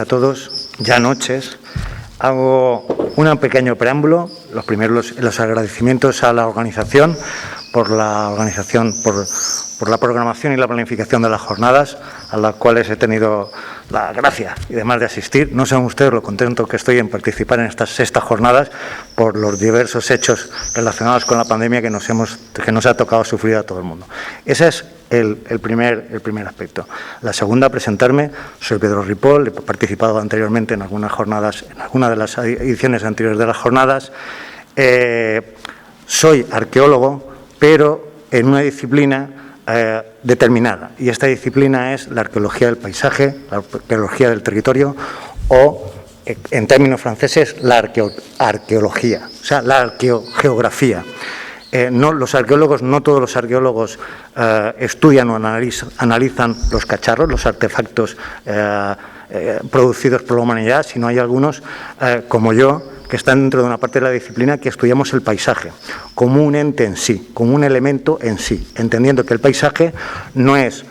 A todos, ya noches. Hago un pequeño preámbulo, los primeros los agradecimientos a la organización por la programación y la planificación de las jornadas, a las cuales he tenido la gracia y demás de asistir. No saben ustedes lo contento que estoy en participar en estas sextas jornadas por los diversos hechos relacionados con la pandemia que nos ha tocado sufrir a todo el mundo. Ese es el primer aspecto. La segunda, presentarme. Soy Pedro Ripoll, he participado anteriormente en algunas jornadas, en alguna de las ediciones anteriores de las jornadas. Soy arqueólogo, pero en una disciplina determinada, y esta disciplina es la arqueología del paisaje, la arqueología del territorio, o en términos franceses la arqueología, o sea, la arqueogeografía. No todos los arqueólogos estudian o analizan los cacharros, los artefactos producidos por la humanidad, sino hay algunos, como yo, que están dentro de una parte de la disciplina que estudiamos el paisaje como un ente en sí, como un elemento en sí, entendiendo que el paisaje no es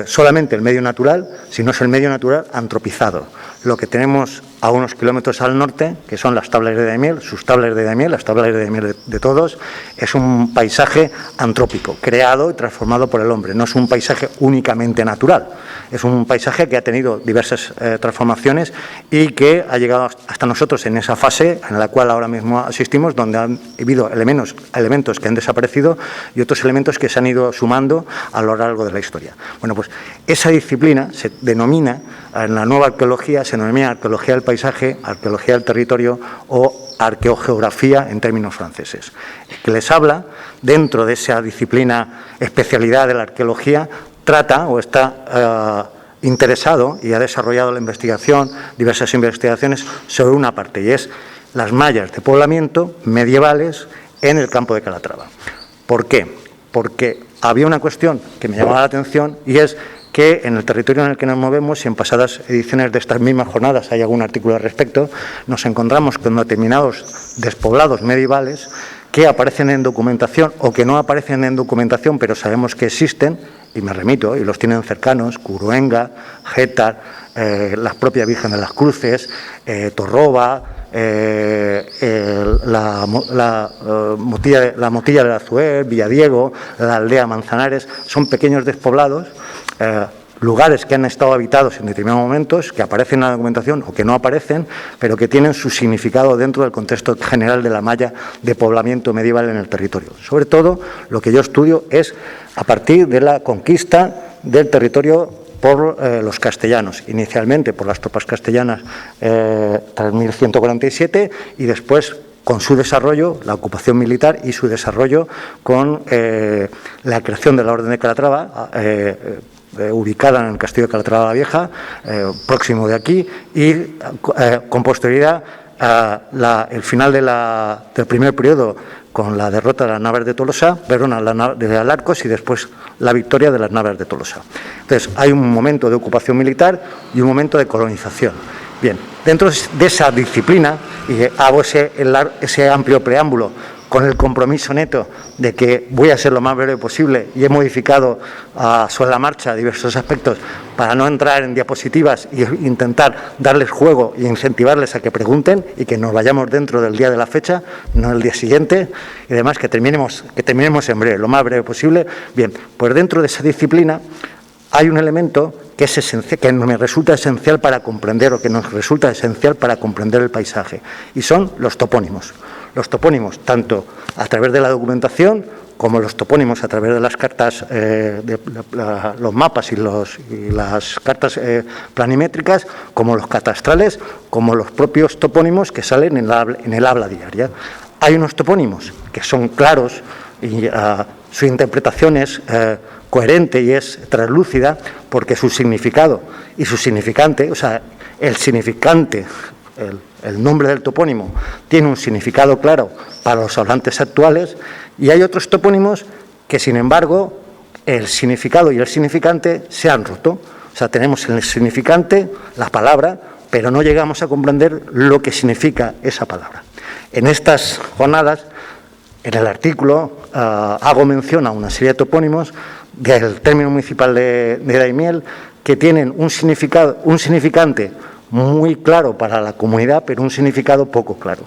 solamente el medio natural, sino es el medio natural antropizado. Lo que tenemos a unos kilómetros al norte, que son las tablas de Daimiel, sus tablas de Daimiel, las tablas de Daimiel de todos, es un paisaje antrópico, creado y transformado por el hombre. No es un paisaje únicamente natural, es un paisaje que ha tenido diversas transformaciones y que ha llegado hasta nosotros en esa fase en la cual ahora mismo asistimos, donde han habido elementos que han desaparecido y otros elementos que se han ido sumando a lo largo de la historia. Bueno, pues esa disciplina se denomina, en la nueva arqueología, se denomina arqueología del paisaje, arqueología del territorio o arqueogeografía en términos franceses. El que les habla, dentro de esa disciplina, especialidad de la arqueología, trata o está interesado y ha desarrollado la investigación, diversas investigaciones sobre una parte, y es las mallas de poblamiento medievales en el campo de Calatrava. ¿Por qué? Porque había una cuestión que me llamaba la atención, y es que en el territorio en el que nos movemos, y en pasadas ediciones de estas mismas jornadas hay algún artículo al respecto, nos encontramos con determinados despoblados medievales que aparecen en documentación o que no aparecen en documentación, pero sabemos que existen, y me remito, y los tienen cercanos: Curuenga, Gétar, las propias Virgen de las Cruces, Torroba, la Motilla de la Azuer, Villadiego, la aldea Manzanares. Son pequeños despoblados, lugares que han estado habitados en determinados momentos, que aparecen en la documentación o que no aparecen, pero que tienen su significado dentro del contexto general de la malla de poblamiento medieval en el territorio. Sobre todo, lo que yo estudio es a partir de la conquista del territorio por los castellanos, inicialmente por las tropas castellanas tras 1147, y después con su desarrollo, la ocupación militar y su desarrollo con la creación de la Orden de Calatrava, ubicada en el Castillo de Calatrava la Vieja, próximo de aquí, y con posterioridad el final del primer periodo con la derrota de las naves de Tolosa, de Alarcos, y después la victoria de las naves de Tolosa. Entonces, hay un momento de ocupación militar y un momento de colonización. Bien, dentro de esa disciplina, y hago ese amplio preámbulo con el compromiso neto de que voy a ser lo más breve posible, y he modificado sobre la marcha diversos aspectos para no entrar en diapositivas e intentar darles juego e incentivarles a que pregunten y que nos vayamos dentro del día de la fecha, no el día siguiente, y además que terminemos en breve, lo más breve posible. Bien, pues dentro de esa disciplina hay un elemento que es esencial, que me resulta esencial para comprender, o que nos resulta esencial para comprender el paisaje, y son los topónimos. Los topónimos, tanto a través de la documentación como los topónimos a través de las cartas, los mapas y las cartas planimétricas, como los catastrales, como los propios topónimos que salen en el habla diaria. Hay unos topónimos que son claros y su interpretación es coherente y es translúcida, porque su significado y su significante, o sea, el significante, el nombre del topónimo tiene un significado claro para los hablantes actuales, y hay otros topónimos que, sin embargo, el significado y el significante se han roto. O sea, tenemos el significante, la palabra, pero no llegamos a comprender lo que significa esa palabra. En estas jornadas, en el artículo, hago mención a una serie de topónimos del término municipal de Daimiel que tienen un significante muy claro para la comunidad, pero un significado poco claro.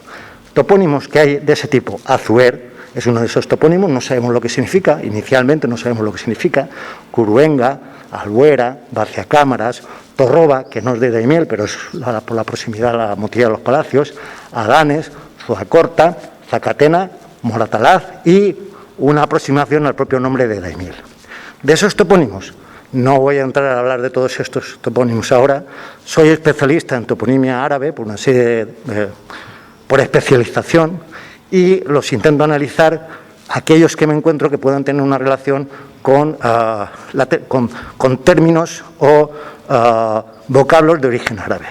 Topónimos que hay de ese tipo, Azuer es uno de esos topónimos, no sabemos lo que significa, inicialmente no sabemos lo que significa, Curuenga, Albuera, Vaciacámaras, Torroba, que no es de Daimiel, pero es por la proximidad a la Motilla de los Palacios, Adanes, Zuacorta, Zacatena, Moratalaz y una aproximación al propio nombre de Daimiel. De esos topónimos, no voy a entrar a hablar de todos estos topónimos ahora, soy especialista en toponimia árabe por una serie por especialización y los intento analizar aquellos que me encuentro que puedan tener una relación con términos o vocablos de origen árabe.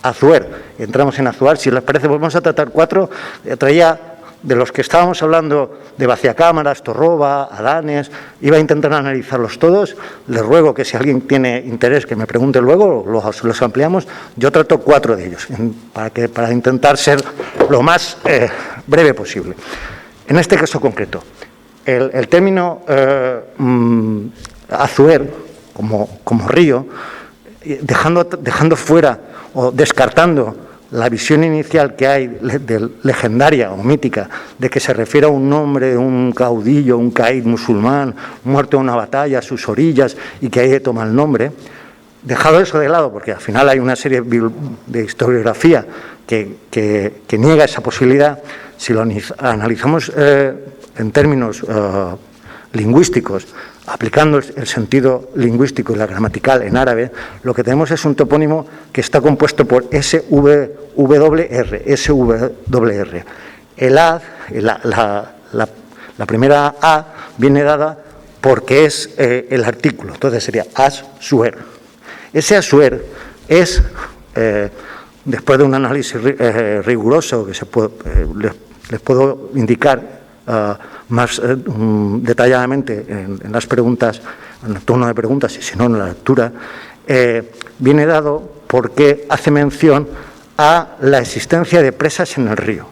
Azuer, entramos en Azuar, si les parece, vamos a tratar 4, traía de los que estábamos hablando de Vaciacámaras, Torroba, Adanes, iba a intentar analizarlos todos, les ruego que si alguien tiene interés que me pregunte luego, los ampliamos, yo trato 4 de ellos, para intentar ser lo más breve posible. En este caso concreto, el término Azuer como río, dejando fuera o descartando la visión inicial que hay legendaria o mítica de que se refiere a un nombre de un caudillo, un caid musulmán, muerto en una batalla a sus orillas y que ahí toma el nombre, dejado eso de lado, porque al final hay una serie de historiografía que niega esa posibilidad, si lo analizamos en términos lingüísticos, aplicando el sentido lingüístico y la gramatical en árabe, lo que tenemos es un topónimo que está compuesto por SWR. El A, la primera A, viene dada porque es el artículo, entonces sería As-Suer. Ese As-Suer es, después de un análisis riguroso que les puedo indicar más detalladamente en las preguntas, en el turno de preguntas y si no en la lectura, viene dado porque hace mención a la existencia de presas en el río.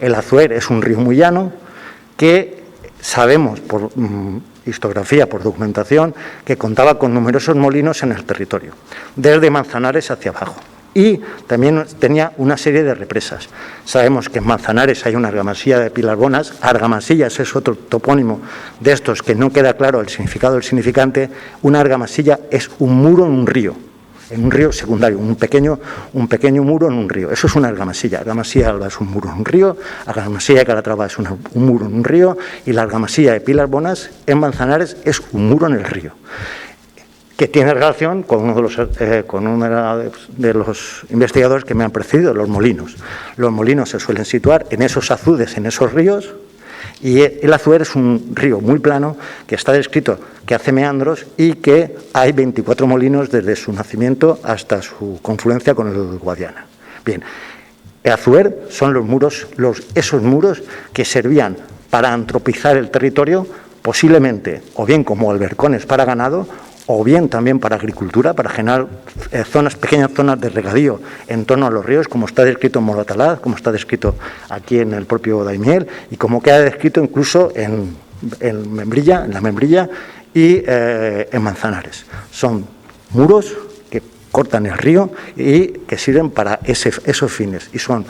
El Azuer es un río muy llano que sabemos por historiografía, por documentación, que contaba con numerosos molinos en el territorio, desde Manzanares hacia abajo. Y también tenía una serie de represas. Sabemos que en Manzanares hay una argamasilla de Pilarbonas. Argamasillas es otro topónimo de estos que no queda claro el significado del significante. Una argamasilla es un muro en un río secundario, un pequeño muro en un río. Eso es una argamasilla. Argamasilla alba es un muro en un río, argamasilla de Calatrava es un muro en un río y la argamasilla de Pilarbonas en Manzanares es un muro en el río, que tiene relación con uno de los investigadores que me han precedido, los molinos. Los molinos se suelen situar en esos azudes, en esos ríos, y el Azuer es un río muy plano que está descrito que hace meandros y que hay 24 molinos desde su nacimiento hasta su confluencia con el Guadiana. Bien, el Azuer son esos muros que servían para antropizar el territorio, posiblemente o bien como albercones para ganado, o bien también para agricultura, para generar pequeñas zonas de regadío en torno a los ríos, como está descrito en Moratalaz, como está descrito aquí en el propio Daimiel, y como queda descrito incluso en la Membrilla y en Manzanares. Son muros que cortan el río y que sirven para esos fines, y son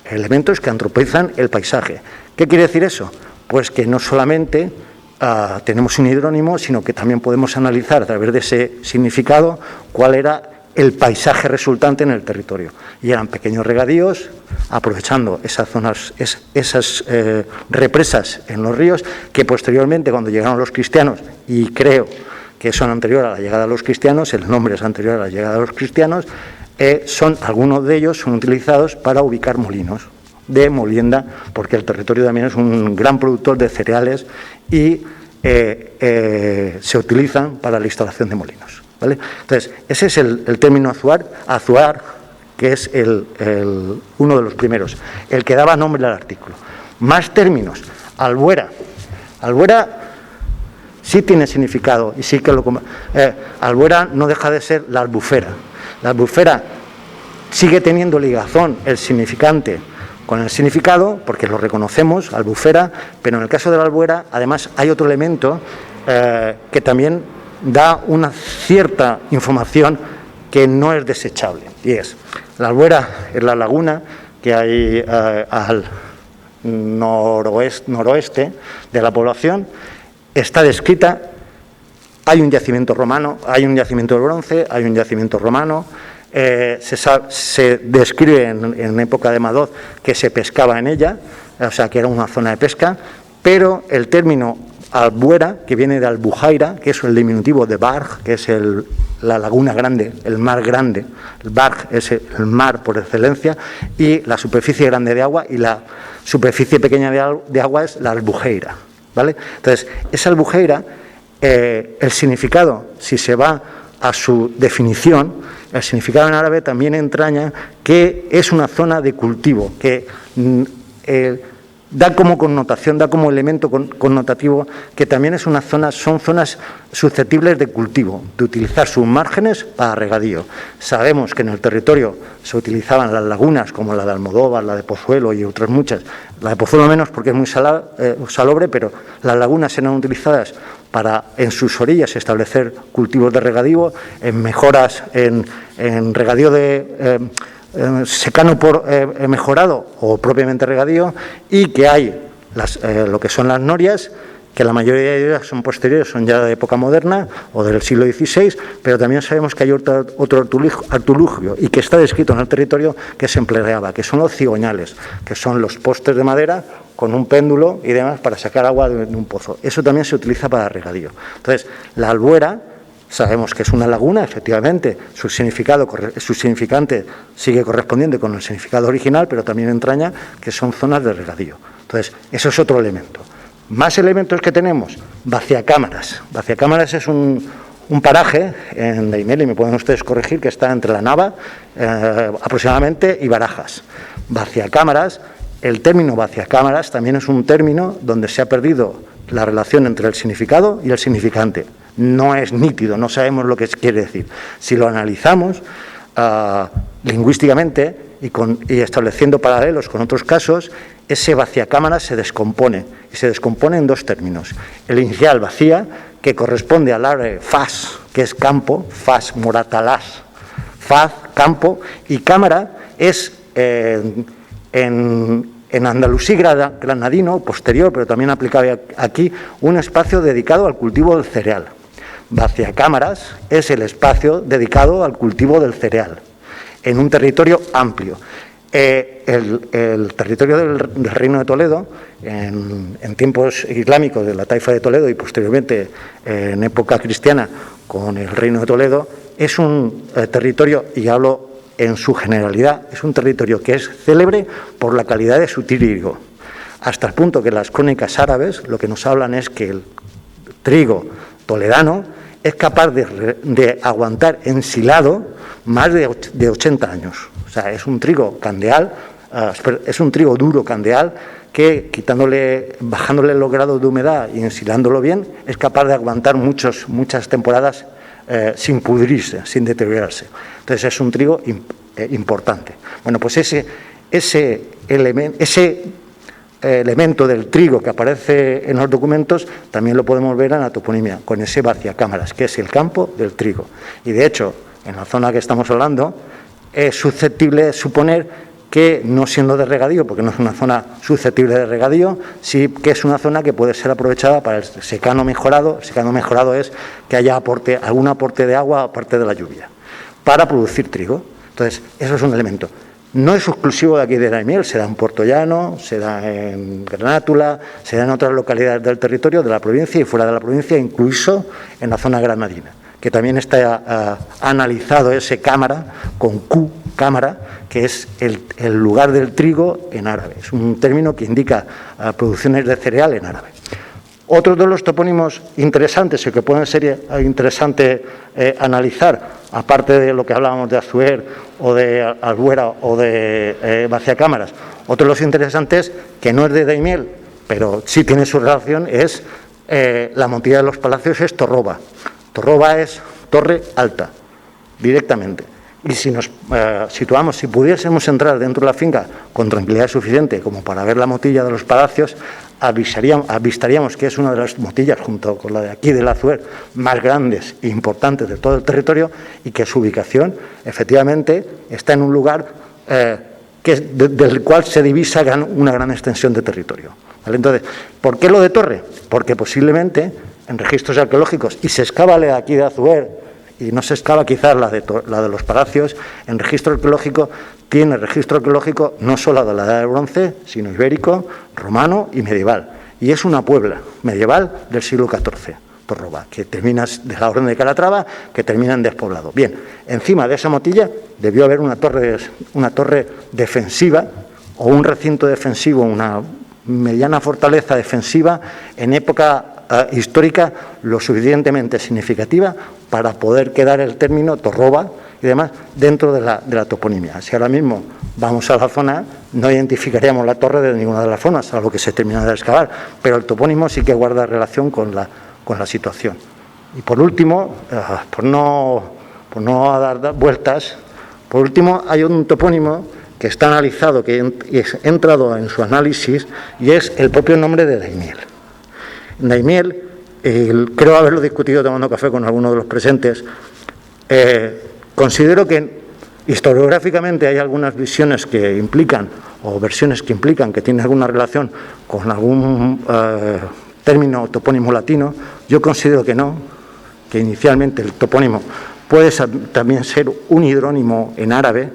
elementos que antropizan el paisaje. ¿Qué quiere decir eso? Pues que no solamente tenemos un hidrónimo, sino que también podemos analizar a través de ese significado cuál era el paisaje resultante en el territorio. Y eran pequeños regadíos, aprovechando esas zonas, esas represas en los ríos, que posteriormente, cuando llegaron los cristianos, y creo que son anterior a la llegada de los cristianos, el nombre es anterior a la llegada de los cristianos, algunos de ellos son utilizados para ubicar molinos de molienda, porque el territorio también es un gran productor de cereales y se utilizan para la instalación de molinos, ¿vale? Entonces, ese es el término azuar, que es uno de los primeros, el que daba nombre al artículo. Más términos. Albuera. Albuera sí tiene significado y sí que albuera no deja de ser la albufera. La albufera sigue teniendo ligazón el significante con el significado, porque lo reconocemos, albufera, pero en el caso de la albuera, además, hay otro elemento que también da una cierta información que no es desechable. Y es, la Albuera es la laguna que hay al noroeste de la población, está descrita, hay un yacimiento romano, hay un yacimiento de bronce, hay un yacimiento romano, se describe en época de Madoz que se pescaba en ella, o sea que era una zona de pesca, pero el término Albuera, que viene de Albujaira, que es el diminutivo de Barg, que es la laguna grande, el mar grande, el Barg es el mar por excelencia, y la superficie grande de agua, y la superficie pequeña de agua es la Albujeira, ¿vale? Entonces, esa Albujeira, el significado, si se va a su definición, el significado en árabe también entraña que es una zona de cultivo, que da como connotación, da como elemento connotativo que también es una zona, son zonas susceptibles de cultivo, de utilizar sus márgenes para regadío. Sabemos que en el territorio se utilizaban las lagunas como la de Almodóvar, la de Pozuelo y otras muchas, la de Pozuelo menos porque es muy salobre, pero las lagunas eran utilizadas para en sus orillas establecer cultivos de regadío, en mejoras en regadío de secano por mejorado o propiamente regadío, y que hay lo que son las norias, que la mayoría de ellas son posteriores, son ya de época moderna o del siglo XVI, pero también sabemos que hay otro artilugio y que está descrito en el territorio que se empleaba, que son los cigoñales, que son los postes de madera con un péndulo y demás para sacar agua de un pozo. Eso también se utiliza para regadío. Entonces, la Albuera, sabemos que es una laguna, efectivamente, su significante sigue correspondiente con el significado original, pero también entraña que son zonas de regadío. Entonces, eso es otro elemento. Más elementos que tenemos, Vaciacámaras. Vaciacámaras es un paraje en Daimiel, y me pueden ustedes corregir, que está entre la Nava aproximadamente y Barajas. Vaciacámaras, el término vaciacámaras también es un término donde se ha perdido la relación entre el significado y el significante. No es nítido, no sabemos lo que quiere decir. Si lo analizamos lingüísticamente y estableciendo paralelos con otros casos, ese vaciacámaras se descompone, y se descompone en dos términos. El inicial, vacía, que corresponde al árabe faz, que es campo, faz moratalás, faz, campo, y cámara es en andalusí granadino, posterior, pero también aplicable aquí, un espacio dedicado al cultivo del cereal. Vaciacámaras es el espacio dedicado al cultivo del cereal, en un territorio amplio. El territorio del Reino de Toledo, en tiempos islámicos de la Taifa de Toledo y posteriormente en época cristiana con el Reino de Toledo, es un territorio, y hablo en su generalidad, es un territorio que es célebre por la calidad de su trigo, hasta el punto que las crónicas árabes lo que nos hablan es que el trigo toledano es capaz de aguantar ensilado más de 80 años. O sea, es un trigo candeal, es un trigo duro candeal que bajándole los grados de humedad y ensilándolo bien, es capaz de aguantar muchas temporadas sin pudrirse, sin deteriorarse. Entonces es un trigo importante. Bueno, pues ese elemento del trigo que aparece en los documentos también lo podemos ver en la toponimia, con ese vaciacámaras, que es el campo del trigo. Y de hecho, en la zona que estamos hablando, es susceptible de suponer que, no siendo de regadío, porque no es una zona susceptible de regadío, sí que es una zona que puede ser aprovechada para el secano mejorado. El secano mejorado es que haya algún aporte de agua aparte de la lluvia, para producir trigo. Entonces, eso es un elemento. No es exclusivo de aquí de Daimiel, se da en Puerto Llano, se da en Granátula, se da en otras localidades del territorio de la provincia y fuera de la provincia, incluso en la zona granadina, que también está analizado ese cámara, con Q, cámara, que es el lugar del trigo en árabe. Es un término que indica producciones de cereal en árabe. Otro de los topónimos interesantes y que pueden ser interesante analizar, aparte de lo que hablábamos de Azuer o de Albuera o de Vaciacámaras, otro de los interesantes, que no es de Daimiel, pero sí tiene su relación, es la montilla de los palacios, es Torroba. Torroba es torre alta, directamente. Y si nos situamos, si pudiésemos entrar dentro de la finca con tranquilidad suficiente como para ver la motilla de los palacios, avistaríamos que es una de las motillas, junto con la de aquí del Azuer, más grandes e importantes de todo el territorio, y que su ubicación, efectivamente, está en un lugar del cual se divisa una gran extensión de territorio. ¿Vale? Entonces, ¿por qué lo de Torre? Porque posiblemente en registros arqueológicos, y se excava la de aquí de Azuer, y no se excava quizás la de los palacios, en registro arqueológico tiene registro arqueológico no solo de la Edad del Bronce, sino ibérico, romano y medieval. Y es una puebla medieval del siglo XIV, Torroba, que termina de la Orden de Calatrava, que termina en despoblado. Bien, encima de esa motilla debió haber una torre defensiva o un recinto defensivo, una mediana fortaleza defensiva en época histórica lo suficientemente significativa para poder quedar el término Torroba y demás dentro de la toponimia. Si ahora mismo vamos a la zona, no identificaríamos la torre de ninguna de las zonas, salvo que se termina de excavar, pero el topónimo sí que guarda relación con la situación. Y por último, por no dar vueltas, por último hay un topónimo que está analizado, que ha entrado en su análisis, y es el propio nombre de Daimiel. Daimiel, creo haberlo discutido tomando café con algunos de los presentes, considero que historiográficamente hay algunas visiones que implican, o versiones que implican que tiene alguna relación con algún término o topónimo latino. Yo considero que no, que inicialmente el topónimo puede también ser un hidrónimo en árabe,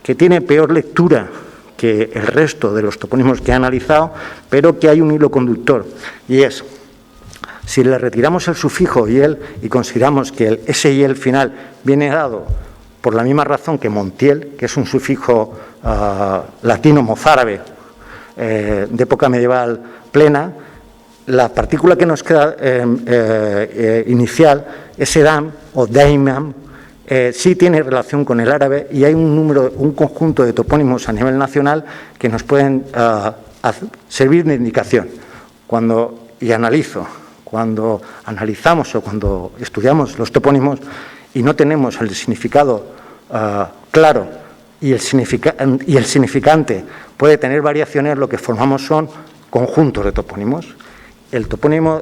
que tiene peor lectura que el resto de los topónimos que he analizado, pero que hay un hilo conductor, y es: si le retiramos el sufijo yel y consideramos que el ese yel final viene dado por la misma razón que Montiel, que es un sufijo latino mozárabe de época medieval plena, la partícula que nos queda inicial, ese dam o daimam, sí tiene relación con el árabe, y hay un conjunto de topónimos a nivel nacional que nos pueden servir de indicación. Cuando analizamos o cuando estudiamos los topónimos y no tenemos el significado claro y el significante puede tener variaciones, lo que formamos son conjuntos de topónimos. El topónimo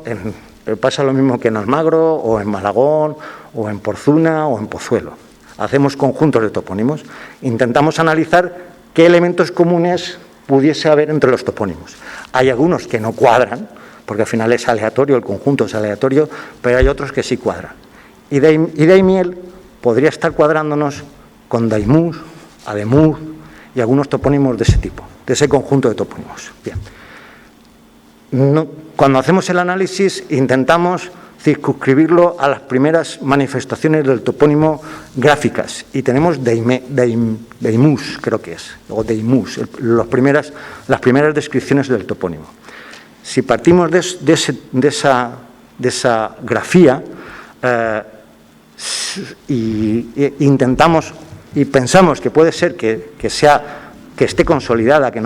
pasa lo mismo que en Almagro o en Malagón o en Porzuna o en Pozuelo. Hacemos conjuntos de topónimos. Intentamos analizar qué elementos comunes pudiese haber entre los topónimos. Hay algunos que no cuadran, porque al final es aleatorio, el conjunto es aleatorio, pero hay otros que sí cuadran. Y Daimiel podría estar cuadrándonos con Daimús, Ademús y algunos topónimos de ese tipo, de ese conjunto de topónimos. Bien. Cuando hacemos el análisis intentamos circunscribirlo a las primeras manifestaciones del topónimo gráficas, y tenemos Daimús, creo que es, o Daimús, las primeras descripciones del topónimo. Si partimos de esa grafía y intentamos y pensamos que puede ser que esté consolidada, que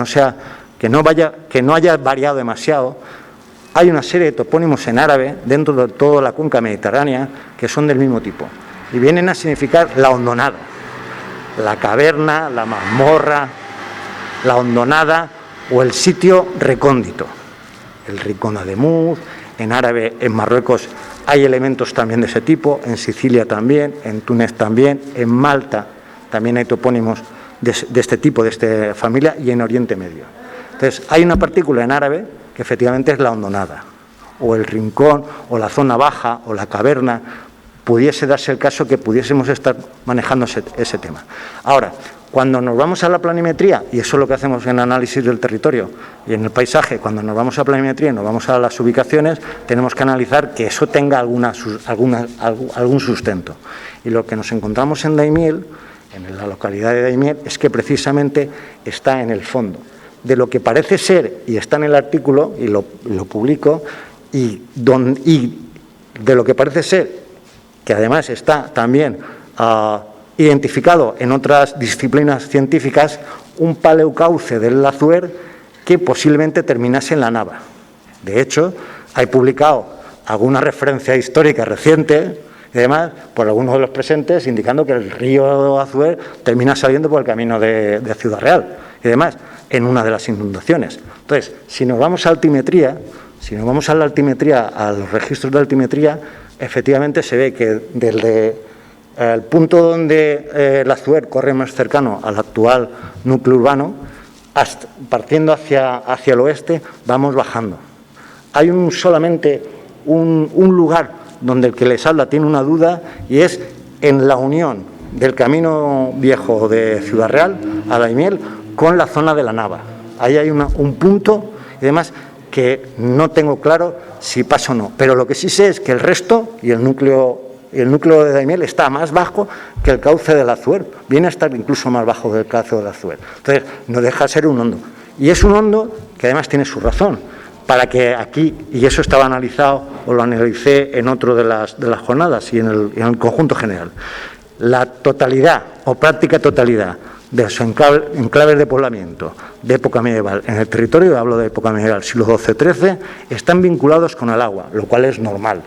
no haya variado demasiado, hay una serie de topónimos en árabe dentro de toda la cuenca mediterránea que son del mismo tipo y vienen a significar la hondonada, la caverna, la mazmorra, la hondonada o el sitio recóndito. El rincón Ademuz, en árabe, en Marruecos hay elementos también de ese tipo, en Sicilia también, en Túnez también, en Malta también hay topónimos de este tipo, de esta familia, y en Oriente Medio. Entonces, hay una partícula en árabe que efectivamente es la hondonada, o el rincón, o la zona baja, o la caverna. Pudiese darse el caso que pudiésemos estar manejando ese tema. Ahora, cuando nos vamos a la planimetría, y eso es lo que hacemos en análisis del territorio y en el paisaje, cuando nos vamos a planimetría y nos vamos a las ubicaciones, tenemos que analizar que eso tenga algún sustento. Y lo que nos encontramos en Daimiel, en la localidad de Daimiel, es que precisamente está en el fondo de lo que parece ser, y está en el artículo, y lo publico, y de lo que parece ser, que además está también identificado en otras disciplinas científicas, un paleocauce del Azuer que posiblemente terminase en la Nava. De hecho, hay publicado alguna referencia histórica reciente, y además, por algunos de los presentes, indicando que el río Azuer termina saliendo por el camino de Ciudad Real y demás. en una de las inundaciones. Entonces, si nos vamos a altimetría, a los registros de altimetría, efectivamente se ve que desde el punto donde el Azuer corre más cercano al actual núcleo urbano, partiendo hacia el oeste, vamos bajando. Hay solamente un lugar donde el que les habla tiene una duda, y es en la unión del camino viejo de Ciudad Real a Daimiel con la zona de la Nava. Ahí hay un punto y demás que no tengo claro si pasa o no, pero lo que sí sé es que el resto y el núcleo de Daimiel está más bajo que el cauce del Azuer, viene a estar incluso más bajo del cauce del Azuer. Entonces, no deja de ser un hondo. Y es un hondo que además tiene su razón, para que aquí, y eso estaba analizado, o lo analicé en otro de las jornadas y en el conjunto general, la totalidad o práctica totalidad de los enclaves de poblamiento de época medieval en el territorio, hablo de época medieval, siglo XII-XIII, están vinculados con el agua, lo cual es normal,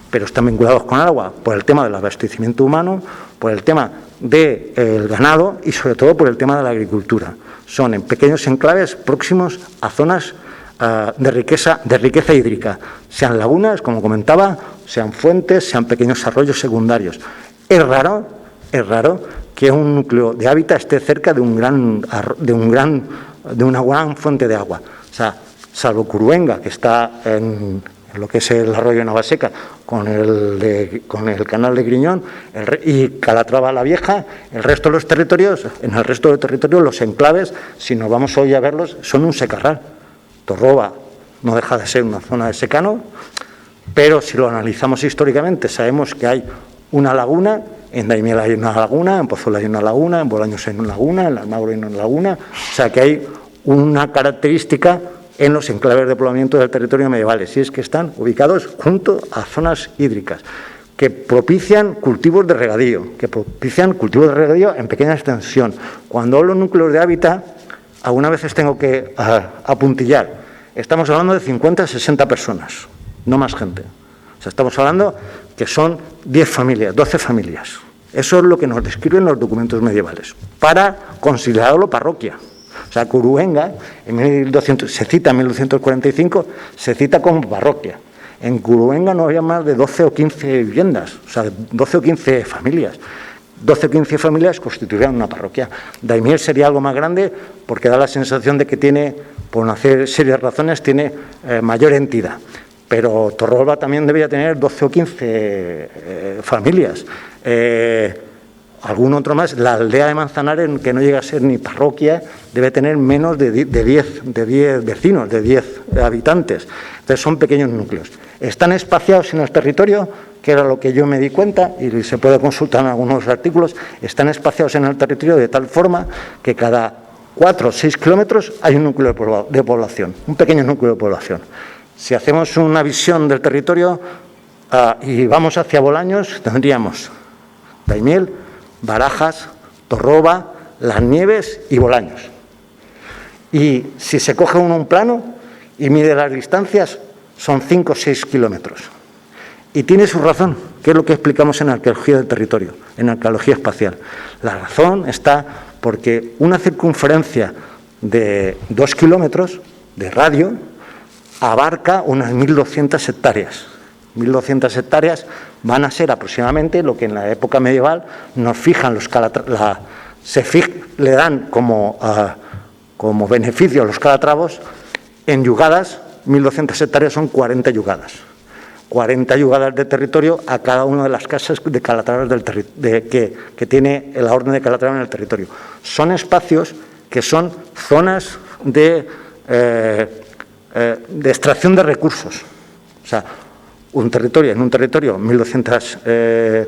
pero están vinculados con el agua por el tema del abastecimiento humano, por el tema del ganado y sobre todo por el tema de la agricultura. Son en pequeños enclaves próximos a zonas de riqueza hídrica, sean lagunas, como comentaba, sean fuentes, sean pequeños arroyos secundarios. Es raro que un núcleo de hábitat esté cerca de una gran fuente de agua. O sea, salvo Curuenga, que está en lo que es el arroyo de Navaseca, con el canal de Griñón, y Calatrava la Vieja, en el resto de territorios, los enclaves, si nos vamos hoy a verlos, son un secarral. Torroba no deja de ser una zona de secano, pero si lo analizamos históricamente, sabemos que hay una laguna, en Daimiel hay una laguna, en Pozuelo hay una laguna, en Bolaños hay una laguna, en Almagro hay una laguna, o sea que hay una característica en los enclaves de poblamiento del territorio medievales, y es que están ubicados junto a zonas hídricas que propician cultivos de regadío, en pequeña extensión. Cuando hablo de núcleos de hábitat, algunas veces tengo que apuntillar. Estamos hablando de 50 a 60 personas, no más gente. O sea, estamos hablando que son 10 familias, 12 familias. Eso es lo que nos describen los documentos medievales, para considerarlo parroquia. O sea, Curuenga, se cita en 1245, se cita como parroquia. En Curuenga no había más de 12 o 15 viviendas, o sea, 12 o 15 familias. 12 o 15 familias constituirían una parroquia. Daimiel sería algo más grande porque da la sensación de que tiene, por una serie de razones, tiene mayor entidad. Pero Torroba también debería tener 12 o 15 familias. Algún otro más. La aldea de Manzanares, que no llega a ser ni parroquia, debe tener menos de 10 vecinos, de 10 habitantes. Entonces son pequeños núcleos. Están espaciados en el territorio, que era lo que yo me di cuenta, y se puede consultar en algunos artículos, están espaciados en el territorio de tal forma que cada 4 o 6 kilómetros hay un núcleo de población, un pequeño núcleo de población. Si hacemos una visión del territorio y vamos hacia Bolaños, tendríamos Daimiel, Barajas, Torroba, Las Nieves y Bolaños. Y si se coge un plano y mide las distancias, son 5 o 6 kilómetros. Y tiene su razón, que es lo que explicamos en arqueología del territorio, en arqueología espacial. La razón está porque una circunferencia de 2 kilómetros de radio abarca unas 1.200 hectáreas. 1.200 hectáreas van a ser aproximadamente lo que en la época medieval nos fijan le dan como beneficio a los calatravos en yugadas. 1.200 hectáreas son 40 yugadas. 40 yugadas de territorio a cada una de las casas de Calatravas que tiene la Orden de Calatrava en el territorio. Son espacios que son zonas de extracción de recursos. O sea, en un territorio, 1.200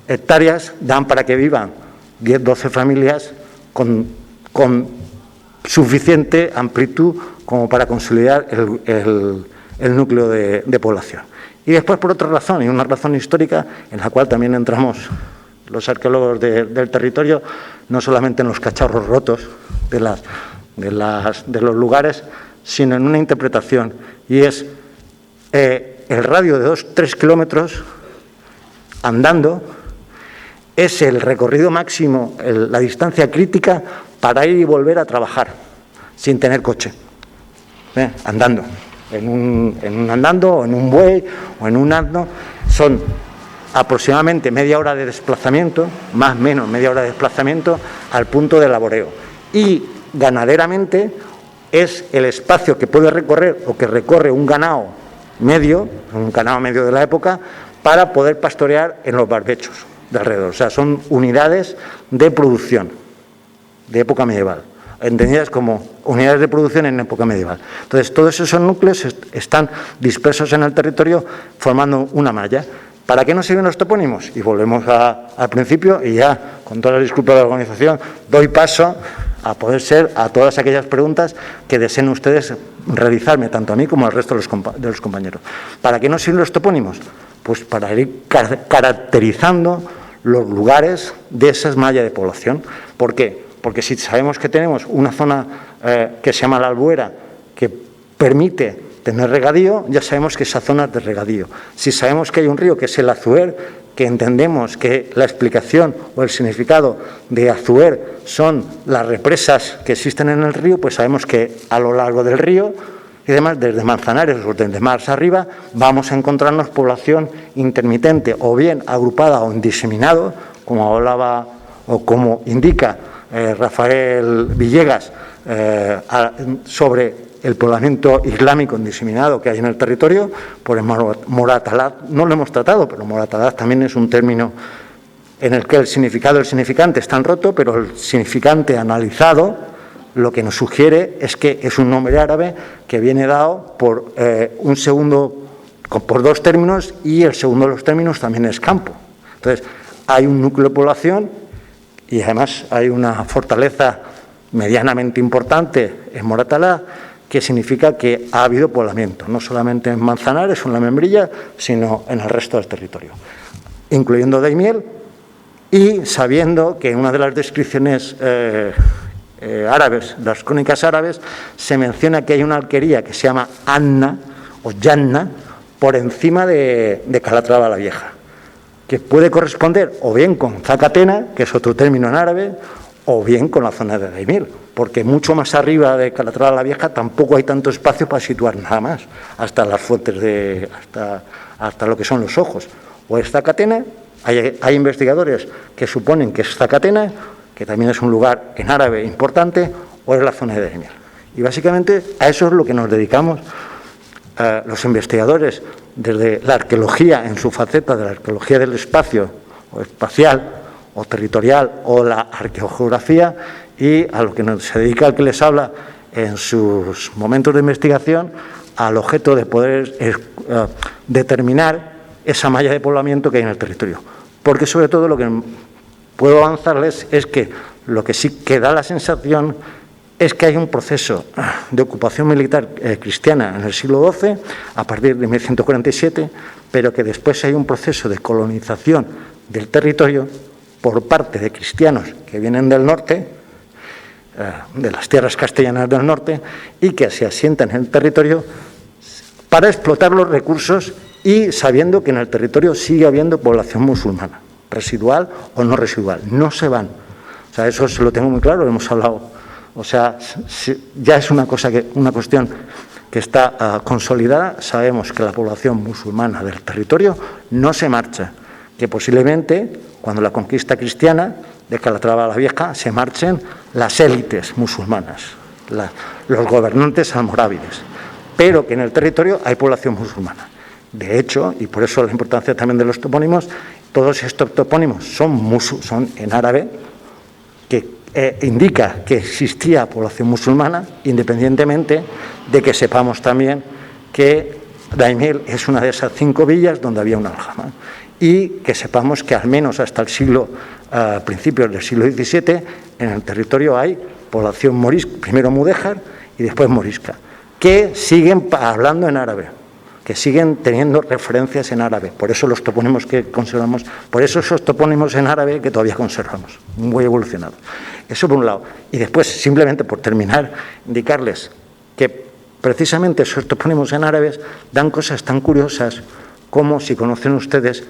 hectáreas dan para que vivan 10, 12 familias con suficiente amplitud como para consolidar el núcleo de población. Y después, por otra razón, y una razón histórica, en la cual también entramos los arqueólogos del territorio, no solamente en los cacharros rotos de los lugares, sino en una interpretación, y es el radio de 2-3 kilómetros andando es el recorrido máximo, la distancia crítica para ir y volver a trabajar. sin tener coche, andando, en un andando, o en un buey, o en un asno. Son aproximadamente media hora de desplazamiento, más o menos media hora de desplazamiento al punto de laboreo. Y ganaderamente es el espacio que puede recorrer o que recorre un ganado medio de la época, para poder pastorear en los barbechos de alrededor. O sea, son unidades de producción de época medieval, entendidas como unidades de producción en época medieval. Entonces, todos esos núcleos están dispersos en el territorio formando una malla. ¿Para qué nos sirven los topónimos? Y volvemos al principio, y ya, con toda la disculpa de la organización, doy paso a poder ser a todas aquellas preguntas que deseen ustedes realizarme, tanto a mí como al resto de los compañeros. ¿Para qué nos sirven los topónimos? Pues para ir caracterizando los lugares de esas mallas de población. ¿Por qué? Porque si sabemos que tenemos una zona que se llama la Albuera, que permite tener regadío, ya sabemos que esa zona es de regadío. Si sabemos que hay un río que es el Azuer, que entendemos que la explicación o el significado de Azuer son las represas que existen en el río, pues sabemos que a lo largo del río y demás, desde Manzanares o desde más arriba, vamos a encontrarnos población intermitente, o bien agrupada o en diseminado, como hablaba o como indica Rafael Villegas sobre el poblamiento islámico indiseminado que hay en el territorio. Por el Moratalaz no lo hemos tratado, pero Moratalaz también es un término en el que el significado y el significante están rotos, pero el significante analizado lo que nos sugiere es que es un nombre árabe que viene dado por por dos términos, y el segundo de los términos también es campo. Entonces, hay un núcleo de población y además hay una fortaleza medianamente importante en Moratalaz, que significa que ha habido poblamiento, no solamente en Manzanares o en la Membrilla, sino en el resto del territorio, incluyendo Daimiel, y sabiendo que en una de las descripciones árabes, las crónicas árabes, se menciona que hay una alquería que se llama Anna o Yanna por encima de Calatrava la Vieja, que puede corresponder o bien con Zacatena, que es otro término en árabe, o bien con la zona de Daimiel, porque mucho más arriba de Calatrava la Vieja tampoco hay tanto espacio para situar nada más, hasta las fuentes hasta lo que son los ojos. O es Zacatena, hay investigadores que suponen que es Zacatena, que también es un lugar en árabe importante, o es la zona de Daimiel. Y básicamente a eso es lo que nos dedicamos los investigadores desde la arqueología en su faceta de la arqueología del espacio o espacial o territorial o la arqueogeografía, y a lo que se dedica el que les habla en sus momentos de investigación, al objeto de poder determinar esa malla de poblamiento que hay en el territorio. Porque sobre todo lo que puedo avanzarles es que lo que sí que da la sensación es que hay un proceso de ocupación militar cristiana en el siglo XII, a partir de 1147, pero que después hay un proceso de colonización del territorio por parte de cristianos que vienen del norte, de las tierras castellanas del norte, y que se asientan en el territorio para explotar los recursos, y sabiendo que en el territorio sigue habiendo población musulmana, residual o no residual. No se van. O sea, eso se lo tengo muy claro, lo hemos hablado. O sea, ya es una cuestión que está consolidada. Sabemos que la población musulmana del territorio no se marcha, que posiblemente cuando la conquista cristiana de Calatrava la Vieja se marchen las élites musulmanas, los gobernantes almorávides, pero que en el territorio hay población musulmana. De hecho, y por eso la importancia también de los topónimos, todos estos topónimos son en árabe, que indica que existía población musulmana, independientemente de que sepamos también que Daimiel es una de esas 5 villas donde había una aljama, y que sepamos que al menos hasta principios del siglo XVII en el territorio hay población morisca, primero mudéjar y después morisca, que siguen hablando en árabe, que siguen teniendo referencias en árabe. Por eso los topónimos que conservamos, por eso esos topónimos en árabe que todavía conservamos, muy evolucionados. Eso por un lado. Y después, simplemente por terminar, indicarles que precisamente esos topónimos en árabes dan cosas tan curiosas como, si conocen ustedes,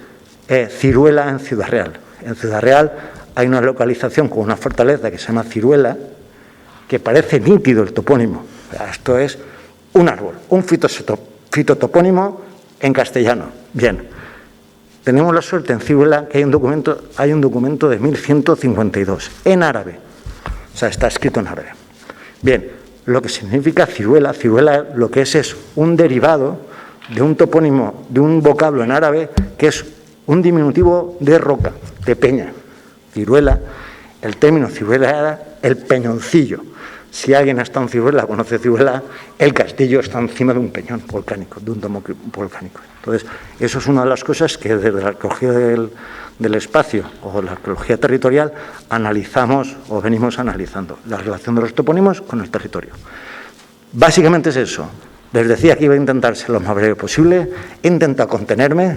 Ciruela en Ciudad Real. En Ciudad Real hay una localización con una fortaleza que se llama Ciruela, que parece nítido el topónimo. Esto es un árbol, un fitotopónimo en castellano. Bien, tenemos la suerte en Ciruela que hay un documento de 1152 en árabe. O sea, está escrito en árabe. Bien, lo que significa ciruela lo que es un derivado de un topónimo, de un vocablo en árabe que es un diminutivo de roca, de peña. Ciruela, el término ciruela era el peñoncillo. Si alguien ha estado en Ciruela, conoce Ciruela, el castillo está encima de un peñón volcánico, de un domo volcánico. Entonces, eso es una de las cosas que desde la arqueología del espacio o la arqueología territorial analizamos o venimos analizando, la relación de los topónimos con el territorio. Básicamente es eso. Les decía que iba a intentar ser lo más breve posible, he intentado contenerme,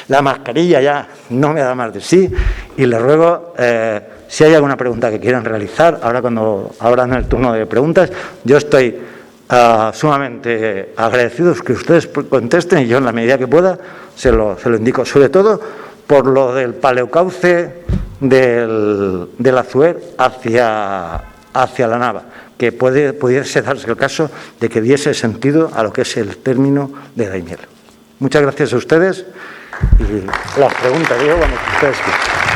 la mascarilla ya no me da más de sí y les ruego, si hay alguna pregunta que quieran realizar, ahora en el turno de preguntas, yo estoy sumamente agradecido que ustedes contesten y yo en la medida que pueda se lo indico, sobre todo por lo del paleocauce del Azuer hacia la Nava, que pudiese darse el caso de que diese sentido a lo que es el término de Daimiel. Muchas gracias a ustedes y las preguntas, Diego, cuando ustedes quieran.